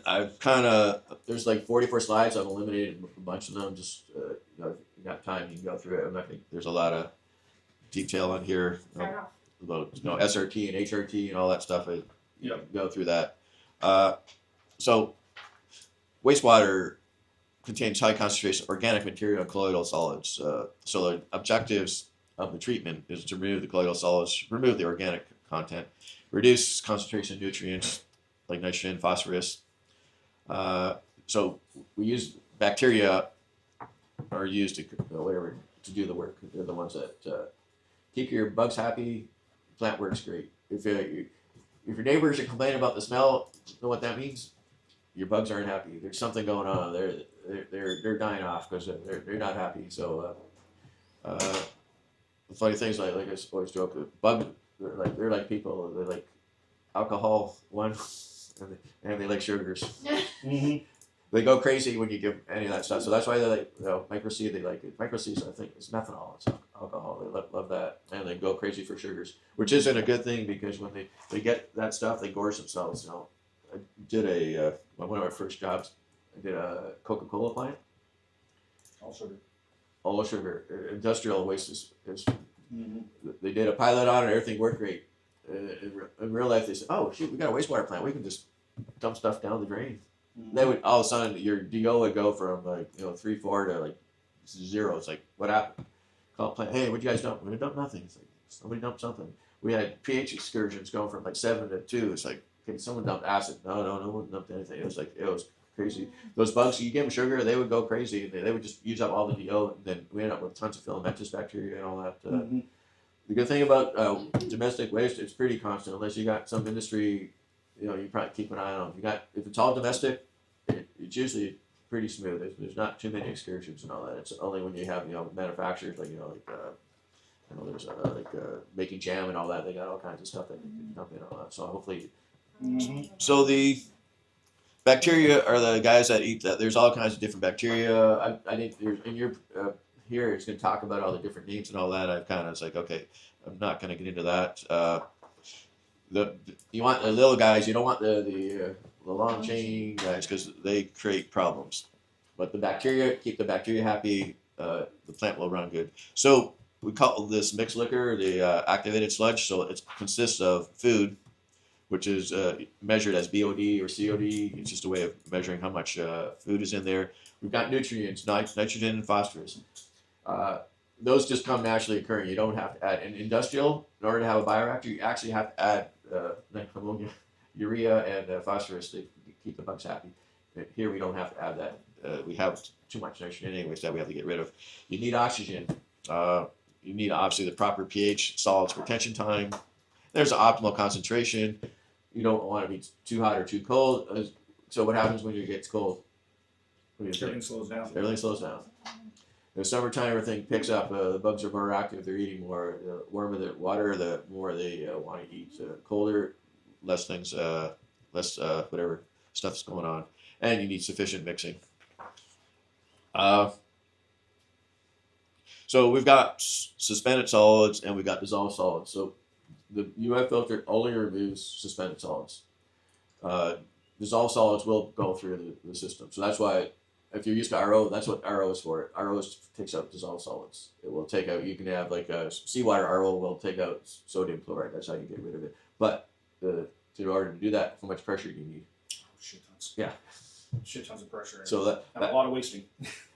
I've kind of, there's like 44 slides. I've eliminated a bunch of them. Just if you got time, you can go through it. I'm not gonna, there's a lot of detail on here about SRT and HRT and all that stuff. I go through that. Uh, so wastewater contains high concentration of organic material and colloidal solids. So the objectives of the treatment is to remove the colloidal solids, remove the organic content, reduce concentration of nutrients like nitrogen, phosphorus. So we use bacteria are used to whatever to do the work. They're the ones that keep your bugs happy. Plant works great. If your neighbors are complaining about the smell, you know what that means? Your bugs aren't happy. There's something going on. They're dying off because they're not happy. So the funny things like I always joke, bug they're like people. They're like alcohol one, and they like sugars. Mm-hmm. They go crazy when you give any of that stuff. So that's why they like micro C. They like it. Micro C, I think, is methanol. It's alcohol. They love that, and they go crazy for sugars, which isn't a good thing because when they get that stuff, they gorge themselves. I did one of my first jobs. I did a Coca-Cola plant. All sugar. All sugar. Industrial waste is mm-hmm. They did a pilot on it. Everything worked great. In real life, they said, "Oh shoot, we got a wastewater plant. We can just dump stuff down the drain." Mm-hmm. They would all of a sudden your DO would go from 3-4 to like 0. It's like, what happened? Call plant. Hey, what you guys dump? We didn't dump nothing. It's like somebody dumped something. We had pH excursions going from like 7 to 2. It's like, okay, someone dumped acid. No one dumped anything. It was crazy. Those bugs, you give them sugar, they would go crazy. They would just use up all the DO, and then we end up with tons of filamentous bacteria and all that. Mm-hmm. The good thing about domestic waste, it's pretty constant. Unless you got some industry, you probably keep an eye on them. If it's all domestic, it's usually pretty smooth. There's not too many excursions and all that. It's only when you have manufacturers like there's making jam and all that. They got all kinds of stuff that you can dump in all that. So hopefully, so the bacteria are the guys that eat that. There's all kinds of different bacteria. I think in your here it's going to talk about all the different names and all that. I've kind of it's like, okay, I'm not going to get into that. You want the little guys. You don't want the long chain guys because they create problems. But the bacteria, keep the bacteria happy. The plant will run good. So we call this mixed liquor the activated sludge. So it consists of food, which is measured as BOD or COD. It's just a way of measuring how much food is in there. We've got nutrients, nitrogen and phosphorus. Those just come naturally occurring. You don't have to add. In industrial, in order to have a bioreactor, you actually have to add ammonia, urea, and phosphorus to keep the bugs happy. Here we don't have to add that. We have too much nitrogen anyways that we have to get rid of. You need oxygen. You need obviously the proper pH, solids retention time. There's an optimal concentration. You don't want to be too hot or too cold. So what happens when it gets cold? Everything slows down. Everything slows down. In the summertime, everything picks up. The bugs are more active. They're eating more. The warmer the water, the more they want to eat. Colder, less things, less whatever stuff's going on. And you need sufficient mixing. So we've got suspended solids and we've got dissolved solids. So the UF filter only removes suspended solids. Dissolved solids will go through the system. So that's why if you're used to RO, that's what RO is for. RO takes out dissolved solids. It will take out, you can have like a seawater RO will take out sodium chloride. That's how you get rid of it. But in order to do that, how much pressure do you need? Shit tons. Yeah. Shit tons of pressure. So that a lot of wasting.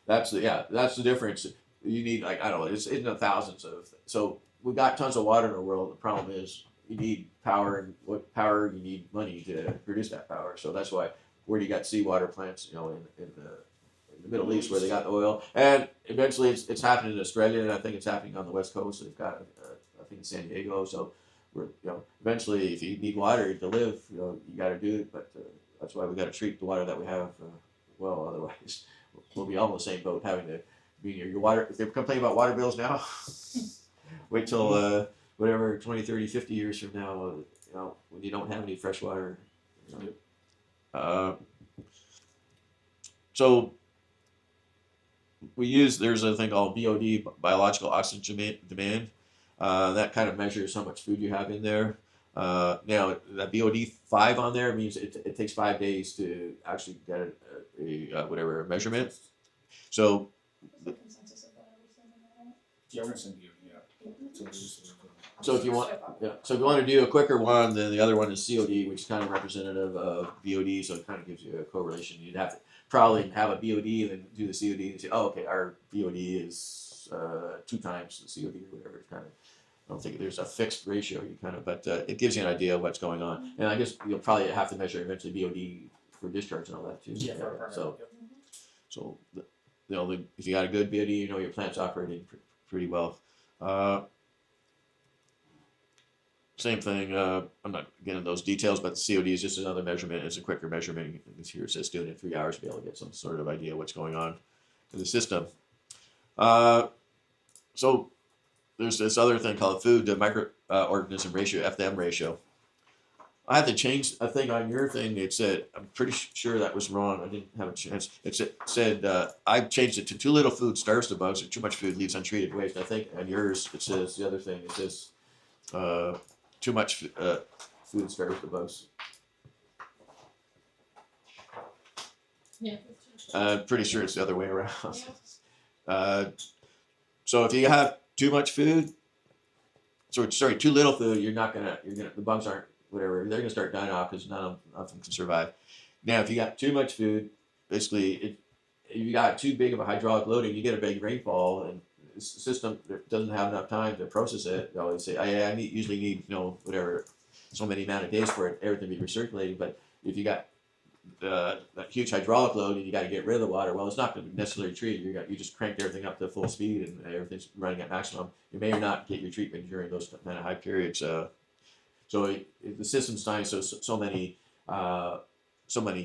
That's the difference. You need like, I don't know, it's in the thousands of, so we've got tons of water in the world. The problem is you need power, and what power you need money to produce that power. So that's why where you got seawater plants, in the Middle East where they got the oil, and eventually it's happening in Australia, and I think it's happening on the West Coast. They've got I think in San Diego. So we're eventually if you need water to live, you got to do it. But that's why we got to treat the water that we have well. Otherwise, we'll be all in the same boat having to be near your water. If they're complaining about water bills now, wait till whatever 20, 30, 50 years from now, when you don't have any fresh water. So there's a thing called BOD, biological oxygen demand. That kind of measures how much food you have in there. Now that BOD 5 on there means it takes 5 days to actually get a whatever measurement. So What's the consensus of that? Are we sending that out? Yeah, we're gonna send you, yeah. So if you want, so if you want to do a quicker one, then the other one is COD, which is kind of representative of BOD, so it kind of gives you a correlation. You'd have to probably have a BOD and then do the COD and say, oh, okay, our BOD is 2 times the COD or whatever. It's kind of, I don't think there's a fixed ratio. You kind of, but it gives you an idea of what's going on. And I guess you'll probably have to measure eventually BOD for discharge and all that too. Yeah, So, yep. so if you got a good BOD, you know your plant's operating pretty well. Same thing. I'm not getting into those details, but the COD is just another measurement. It's a quicker measurement. Here it says doing it in 3 hours to be able to get some sort of idea what's going on in the system. So there's this other thing called food to microorganism ratio, FDM ratio. I had to change a thing on your thing. It said, I'm pretty sure that was wrong. I didn't have a chance. It said I changed it to too little food starves the bugs, or too much food leaves untreated waste. I think on yours it says the other thing. It says too much food starves the bugs. Yeah. I'm pretty sure it's the other way around. So if you have too much food, sorry, too little food, the bugs aren't, whatever, they're gonna start dying off because none of them can survive. Now, if you got too much food, basically, if you got too big of a hydraulic loading, you get a big rainfall, and the system doesn't have enough time to process it. They always say, I usually need, whatever, so many amount of days for everything to be recirculating. But if you got that huge hydraulic load and you got to get rid of the water, well, it's not going to be necessarily treated. You just cranked everything up to full speed and everything's running at maximum. You may or not get your treatment during those kind of high periods. So the system's designed so many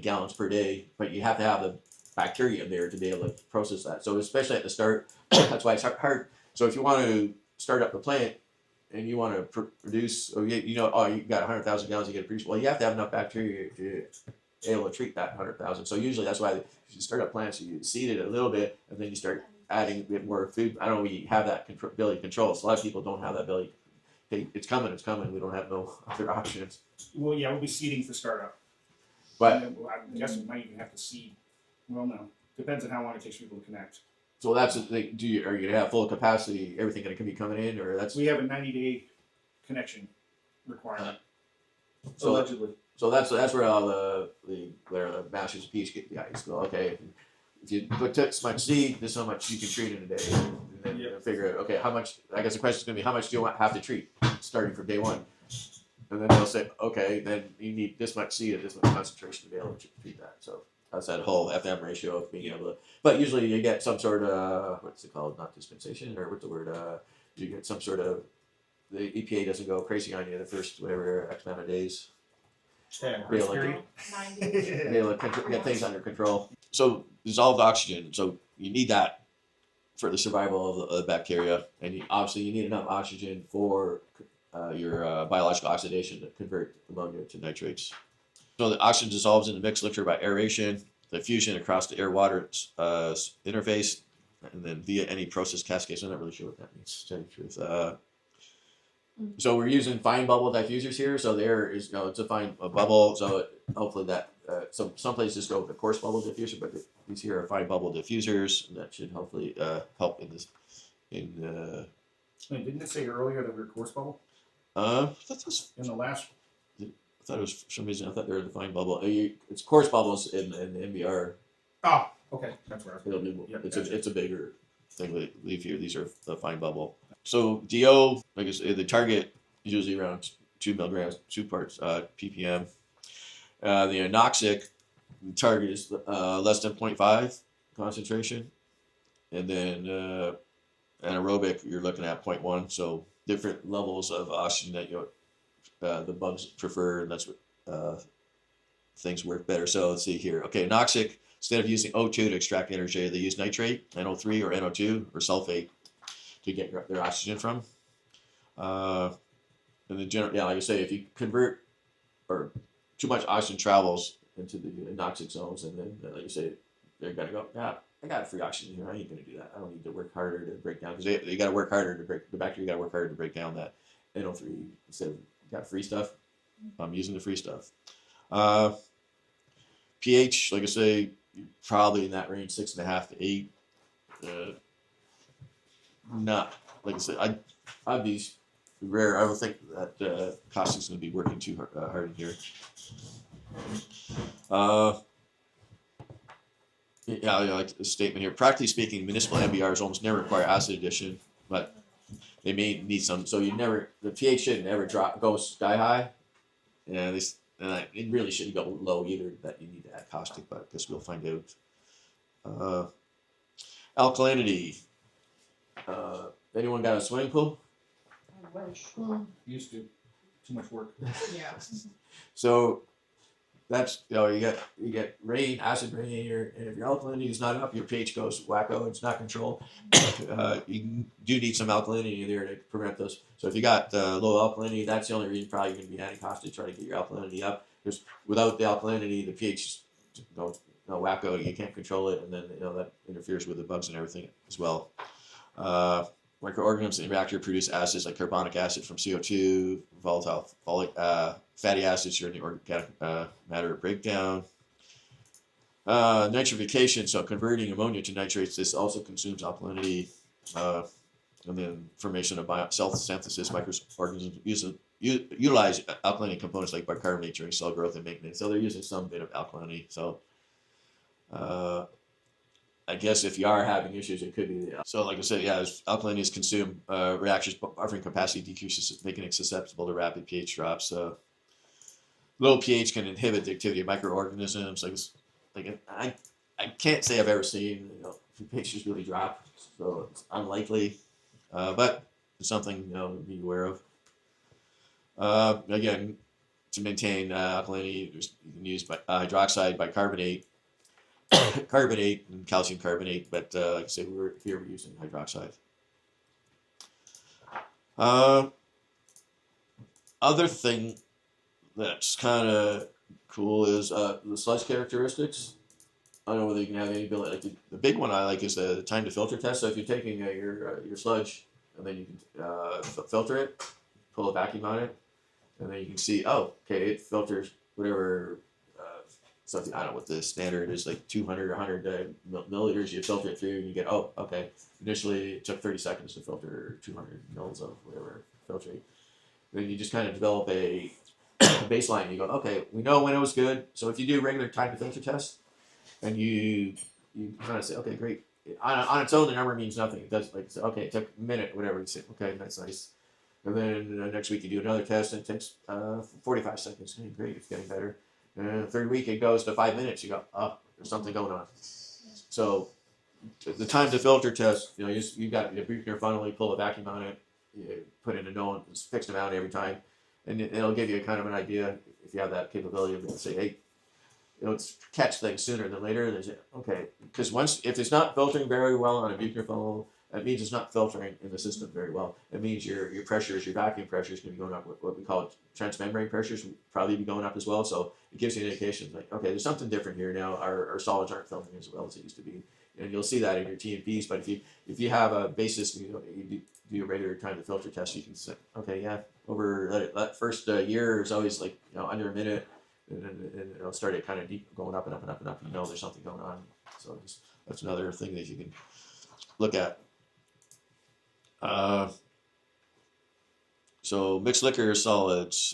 gallons per day, but you have to have the bacteria in there to be able to process that. So especially at the start, that's why it's hard. So if you want to start up the plant and you want to produce, you got 100,000 gallons you get to produce. Well, you have to have enough bacteria to be able to treat that 100,000. So usually that's why if you start up plants, you seed it a little bit and then you start adding a bit more food. I don't know, we have that ability to control. So a lot of people don't have that ability. Hey, it's coming. We don't have no other options. Well, yeah, we'll be seeding for startup. But And then, I guess we might even have to seed. Well, no, depends on how long it takes people to connect. so that's the thing. Are you gonna have full capacity? Everything gonna be coming in, or that's We have a 90-day connection requirement, so? allegedly. So that's where all the masters of peace get the guys go. Okay, if you put this much seed, this is how much you can treat in a day, and then you figure out, okay, how much. I guess the question is gonna be how much do you have to treat starting from day one, and then they'll say, okay, then you need this much seed at this much concentration to be able to treat that. So that's that whole FM ratio of being able to. But usually you get some sort of what's it called? Not dispensation, or what's the word? You get some sort of, the EPA doesn't go crazy on you the first whatever X amount of days. Yeah, Real period. 90. Be able to get things under control. So dissolved oxygen. So you need that for the survival of the bacteria, and obviously you need enough oxygen for your biological oxidation to convert ammonia to nitrates. So the oxygen dissolves in the mixed liquor by aeration, the fusion across the air-water interface, and then via any process cascades. I'm not really sure what that means, to tell you the truth. So we're using fine bubble diffusers here. So there is, it's a fine bubble. So hopefully that, some places go with a coarse bubble diffuser, but these here are fine bubble diffusers, and that should hopefully help in this. Hey, didn't it say earlier that we were coarse bubble? That's In the last. I thought it was for some reason. I thought they were the fine bubble. It's coarse bubbles in the MBR. Oh, okay, that's where I was It'll going. be, Yep, it's gotcha. a bigger thing we leave here. These are the fine bubble. So DO, like I said, the target is usually around 2 milligrams, 2 parts ppm. The anoxic, the target is less than 0.5 concentration, and then anaerobic, you're looking at 0.1. So different levels of oxygen that the bugs prefer, and that's what things work better. So let's see here. Okay, anoxic, instead of using O2 to extract energy, they use nitrate, NO3 or NO2 or sulfate to get their oxygen from. And the like I say, if you convert or too much oxygen travels into the anoxic zones, and then like you say, they're gonna go, yeah, I got free oxygen here. I ain't gonna do that. I don't need to work harder to break down, because they got to work harder to break the bacteria. Got to work harder to break down that NO3 instead of got free stuff. I'm using the free stuff. pH, like I say, probably in that range, 6.5 to 8. Not like I said, I'd be rare. I don't think that caustic's going to be working too hard in here. Yeah, like the statement here. Practically speaking, municipal MBRs almost never require acid addition, but they may need some. So the pH shouldn't ever go sky high. Yeah, it really shouldn't go low either. That you need to add caustic, but I guess we'll find out. Alkalinity. Anyone got a swimming pool? I wish. Used to. Too much work. Yeah. So that's you get rain, acid rain here, and if your alkalinity is not up, your pH goes wacko. It's not controlled. You do need some alkalinity there to prevent those. So if you got low alkalinity, that's the only reason probably you're going to be adding caustic to try to get your alkalinity up. Because without the alkalinity, the pH goes wacko. You can't control it, and then that interferes with the bugs and everything as well. Microorganisms in the reactor produce acids like carbonic acid from CO2, volatile fatty acids during the organic matter breakdown. Nitrification, so converting ammonia to nitrates, this also consumes alkalinity. And then formation of cell synthesis, microorganisms utilize alkalinity components like bicarbonate during cell growth and maintenance. So they're using some bit of alkalinity. So I guess if you are having issues, it could be. So like I said, yeah, as alkalinity is consumed, reactions buffering capacity decreases, making it susceptible to rapid pH drops. Low pH can inhibit the activity of microorganisms. I can't say I've ever seen pH just really drop, so it's unlikely, but it's something to be aware of. Again, to maintain alkalinity, you can use hydroxide, bicarbonate. Carbonate and calcium carbonate, but like I say, we're using hydroxide. Other thing that's kind of cool is the sludge characteristics. I don't know whether you can have any ability. Like the big one I like is the time to filter test. So if you're taking your sludge and then you can filter it, pull a vacuum on it, and then you can see, it filters whatever. So I don't know what the standard is, like 200 or 100 milliliters, you filter it through and you get, initially it took 30 seconds to filter 200 mils of whatever filtrate. Then you just kind of develop a baseline. You go, okay, we know when it was good. So if you do regular time to filter test and you kind of say, okay, great. On its own, the number means nothing. It does it took a minute, whatever. You say, okay, that's nice. And then next week you do another test and it takes 45 seconds. Okay, great, it's getting better. And the third week it goes to 5 minutes. You go, there's something going on. So the time to filter test, you got your funnel, you pull a vacuum on it, you put in a known fixed amount every time, and it'll give you kind of an idea if you have that capability of say, hey, it's catch things sooner than later. Because if it's not filtering very well on a Buchner funnel, that means it's not filtering in the system very well. It means your pressures, your vacuum pressure is going to be going up. What we call transmembrane pressures will probably be going up as well. So it gives you an indication like, okay, there's something different here now. Our solids aren't filtering as well as it used to be, and you'll see that in your TMPs. But if you have a basis, you do a regular time to filter test, you can say, okay, yeah, over that first year is always like under a minute, and it'll start it kind of deep going up and up and up and up. There's something going on. So that's another thing that you can look at. So mixed liquor solids,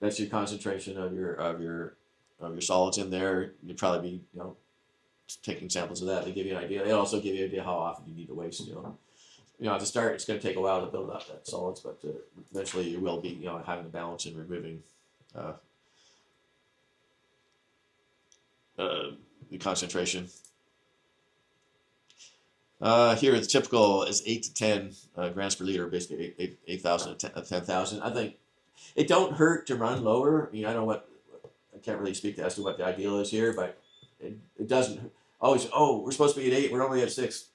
that's your concentration of your solids in there. You'd probably be taking samples of that to give you an idea. They also give you an idea how often you need to waste. At the start it's going to take a while to build up that solids, but eventually you will be having the balance and removing the concentration. Here the typical is 8 to 10 grams per liter, basically 8,000 to 10,000. I think it don't hurt to run lower. I don't know I can't really speak as to what the ideal is here, but it doesn't always. Oh, we're supposed to be at 8. We're only at 6.